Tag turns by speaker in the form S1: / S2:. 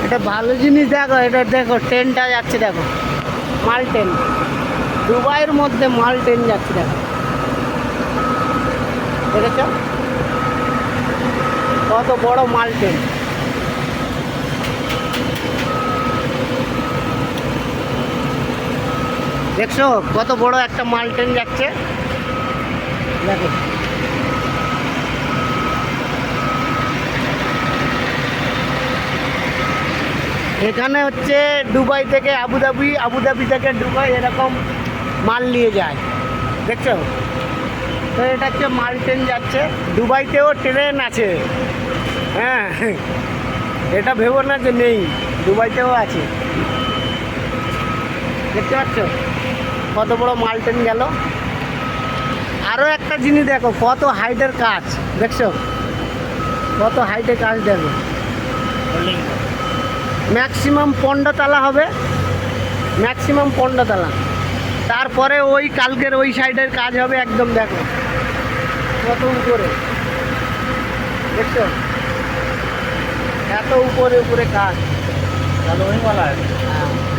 S1: এটা ভালো জিনিস দেখো, এটা দেখো ট্রেনটা যাচ্ছে, দেখো মাল ট্রেন, দুবাইয়ের মধ্যে মাল ট্রেন যাচ্ছে, দেখো দেখেছ কত বড় মাল ট্রেন। দেখছো কত বড় একটা মাল ট্রেন যাচ্ছে, দেখো এখানে হচ্ছে দুবাই থেকে আবুধাবি, আবুধাবি থেকে দুবাই, এরকম মাল নিয়ে যায়, দেখছো তো এটা হচ্ছে মাল ট্রেন যাচ্ছে। দুবাইতেও ট্রেন আছে, হ্যাঁ এটা ভেবো না যে নেই, দুবাইতেও আছে, দেখতে পাচ্ছ কত বড় মাল ট্রেন গেল। আরও একটা জিনিস দেখো, কত হাইটের কাজ, দেখছো কত হাইটের কাজ, দেখো ম্যাক্সিমাম 15 তলা হবে, ম্যাক্সিমাম 15 তলা। তারপরে ওই কালকের ওই সাইডের কাজ হবে একদম, দেখো কত উপরে, দেখছো এত উপরে উপরে কাজ,
S2: चलो वही वाला है।
S1: হ্যাঁ